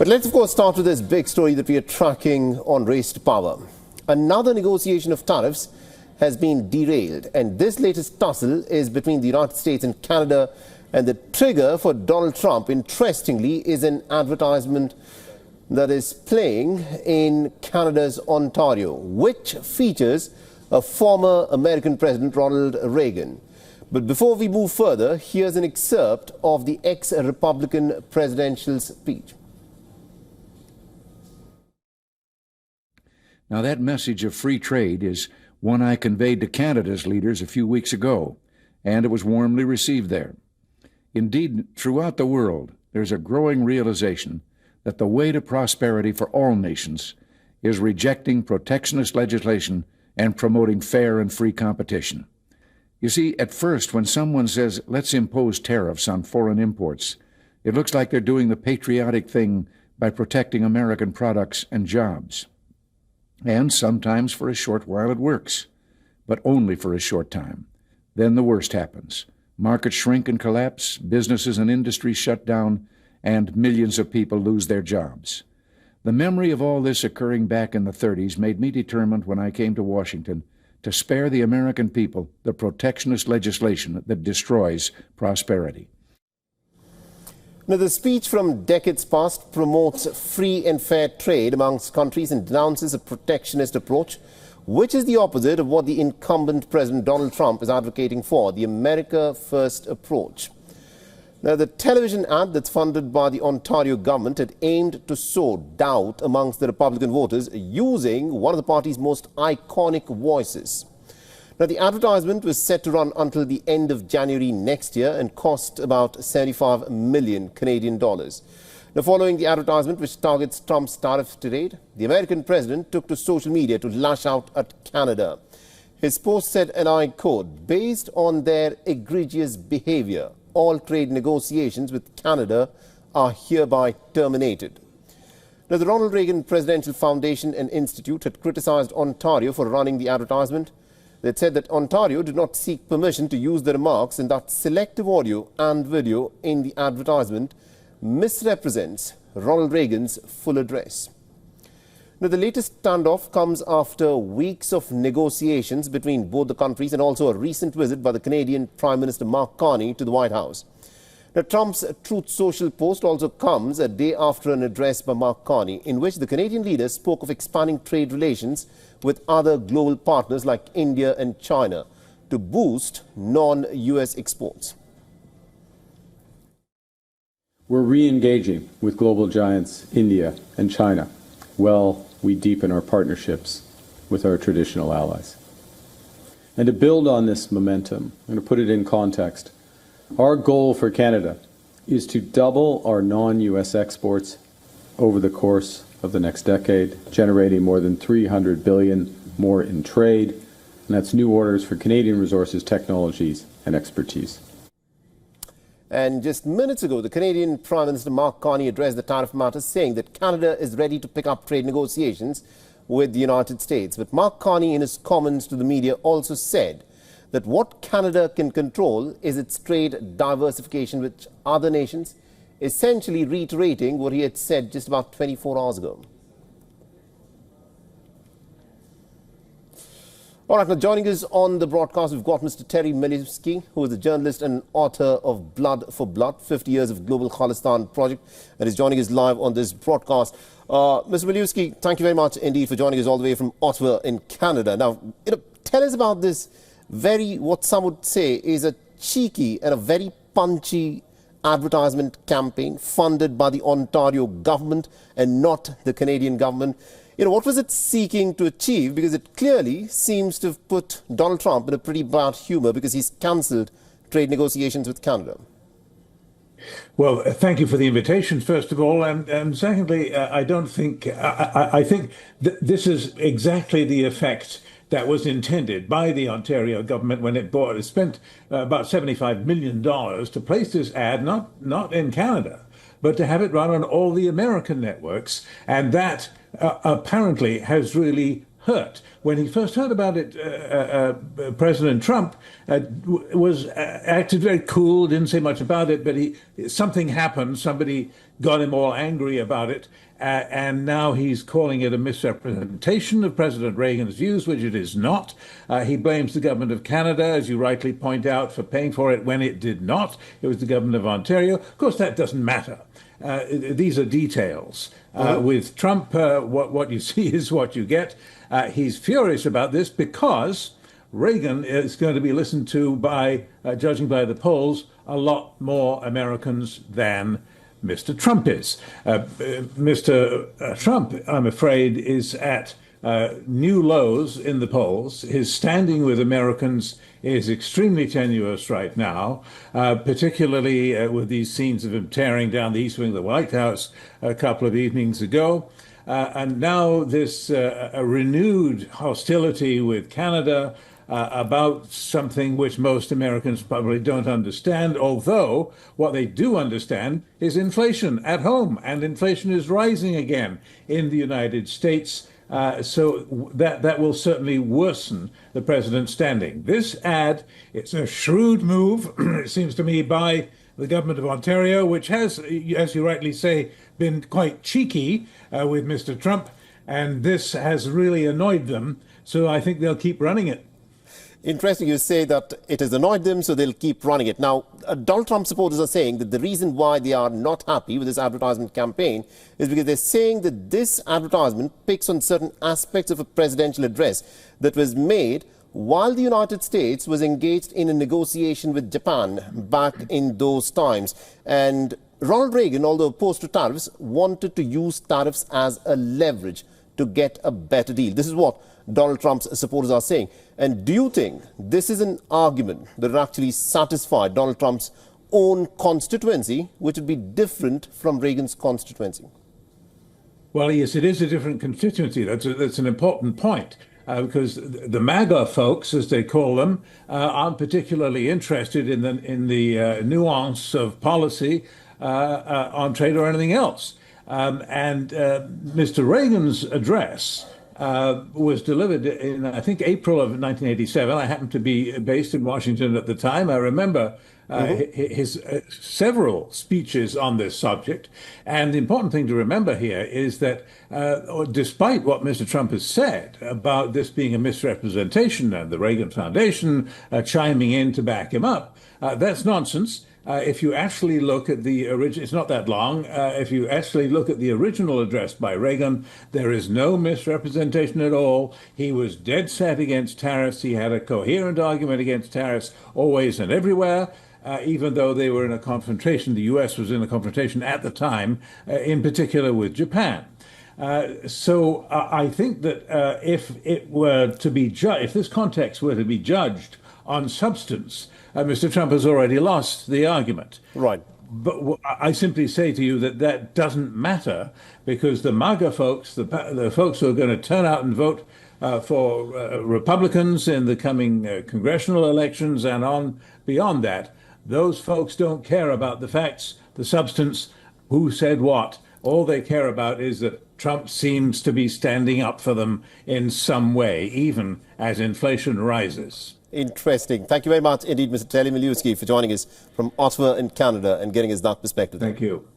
But let's, of course, start with this big story that we are tracking on Race to Power. Another negotiation of tariffs has been derailed, and this latest tussle is between the United States and Canada, and the trigger for Donald Trump, interestingly, is an advertisement that is playing in Canada's Ontario, which features a former American President Ronald Reagan. But before we move further, here's an excerpt of the ex-Republican presidential speech. Now, that message of free trade is one I conveyed to Canada's leaders a few weeks ago, and it was warmly received there. Indeed, throughout the world, there's a growing realization that the way to prosperity for all nations is rejecting protectionist legislation and promoting fair and free competition. You see, at first, when someone says, let's impose tariffs on foreign imports, it looks like they're doing the patriotic thing by protecting American products and jobs. And sometimes for a short while it works, but only for a short time. Then the worst happens. Markets shrink and collapse, businesses and industries shut down, and millions of people lose their jobs. The memory of all this occurring back in the 30s made me determined when I came to Washington to spare the American people the protectionist legislation that destroys prosperity. Now, the speech from decades past promotes free and fair trade amongst countries and denounces a protectionist approach, which is the opposite of what the incumbent President Donald Trump is advocating for, the America First approach. Now, the television ad that's funded by the Ontario government had aimed to sow doubt amongst the Republican voters using one of the party's most iconic voices. Now, the advertisement was set to run until the end of January next year and cost about 75 million Canadian dollars. Now, following the advertisement, which targets Trump's tariff tirade, the American president took to social media to lash out at Canada. His post said, and I quote, "Based on their egregious behavior, all trade negotiations with Canada are hereby terminated." Now, the Ronald Reagan Presidential Foundation and Institute had criticized Ontario for running the advertisement. They said that Ontario did not seek permission to use the remarks and that selective audio and video in the advertisement misrepresents Ronald Reagan's full address. Now, the latest standoff comes after weeks of negotiations between both the countries and also a recent visit by the Canadian Prime Minister Mark Carney to the White House. Now, Trump's Truth Social post also comes a day after an address by Mark Carney in which the Canadian leader spoke of expanding trade relations with other global partners like India and China to boost non-U.S. exports. We're re-engaging with global giants India and China while we deepen our partnerships with our traditional allies. And to build on this momentum, I'm going to put it in context. Our goal for Canada is to double our non-U.S. exports over the course of the next decade, generating more than $300 billion more in trade, and that's new orders for Canadian resources, technologies, and expertise. And just minutes ago, the Canadian Prime Minister Mark Carney addressed the tariff matters, saying that Canada is ready to pick up trade negotiations with the United States. But Mark Carney, in his comments to the media, also said that what Canada can control is its trade diversification with other nations, essentially reiterating what he had said just about 24 hours ago. All right, now joining us on the broadcast, we've got Mr. Terry Milewski, who is a journalist and author of Blood for Blood, 50 Years of Global Khalistan Project, and is joining us live on this broadcast. Mr. Milewski, thank you very much indeed for joining us all the way from Ottawa in Canada. Now, tell us about this what some would say is a cheeky and a very punchy advertisement campaign funded by the Ontario government and not the Canadian government. What was it seeking to achieve? Because it clearly seems to have put Donald Trump in a pretty bad humor because he's cancelled trade negotiations with Canada. Well, thank you for the invitation, first of all. And secondly, I think this is exactly the effect that was intended by the Ontario government when it spent about $75 million to place this ad, not in Canada, but to have it run on all the American networks. And that apparently has really hurt. When he first heard about it, President Trump acted very cool, didn't say much about it, but something happened. Somebody got him all angry about it, and now he's calling it a misrepresentation of President Reagan's views, which it is not. He blames the government of Canada, as you rightly point out, for paying for it when it did not. It was the government of Ontario. Of course, that doesn't matter. These are details. With Trump, what you see is what you get. He's furious about this because Reagan is going to be listened to by, judging by the polls, a lot more Americans than Mr. Trump is. Mr. Trump, I'm afraid, is at new lows in the polls. His standing with Americans is extremely tenuous right now, particularly with these scenes of him tearing down the east wing of the White House a couple of evenings ago. And now this renewed hostility with Canada about something which most Americans probably don't understand, although what they do understand is inflation at home, and inflation is rising again in the United States. So that will certainly worsen the president's standing. This ad, it's a shrewd move, it seems to me, by the government of Ontario, which has, as you rightly say, been quite cheeky with Mr. Trump, and this has really annoyed them. So I think they'll keep running it. Interesting you say that it has annoyed them, so they'll keep running it. Now, Donald Trump supporters are saying that the reason why they are not happy with this advertisement campaign is because they're saying that this advertisement picks on certain aspects of a presidential address that was made while the United States was engaged in a negotiation with Japan back in those times. And Ronald Reagan, although opposed to tariffs, wanted to use tariffs as a leverage to get a better deal. This is what Donald Trump's supporters are saying. And do you think this is an argument that would actually satisfy Donald Trump's own constituency, which would be different from Reagan's constituency? Well, yes, it is a different constituency. That's an important point. Because the MAGA folks, as they call them, aren't particularly interested in the nuance of policy on trade or anything else. And Mr. Reagan's address was delivered in, I think, April of 1987. I happened to be based in Washington at the time. I remember his several speeches on this subject. And the important thing to remember here is that despite what Mr. Trump has said about this being a misrepresentation and the Reagan Foundation chiming in to back him up, that's nonsense. If you actually look at the original, it's not that long. If you actually look at the original address by Reagan, there is no misrepresentation at all. He was dead set against tariffs. He had a coherent argument against tariffs always and everywhere, even though they were in a confrontation. The U.S. was in a confrontation at the time, in particular with Japan. So I think that if it were to be if this context were to be judged on substance, Mr. Trump has already lost the argument. Right. But I simply say to you that that doesn't matter, because the MAGA folks, the folks who are going to turn out and vote for Republicans in the coming congressional elections and on beyond that, those folks don't care about the facts, the substance, who said what. All they care about is that Trump seems to be standing up for them in some way, even as inflation rises. Interesting. Thank you very much indeed, Mr. Telly Miliuski, for joining us from Ottawa in Canada and getting us that perspective. Thank you.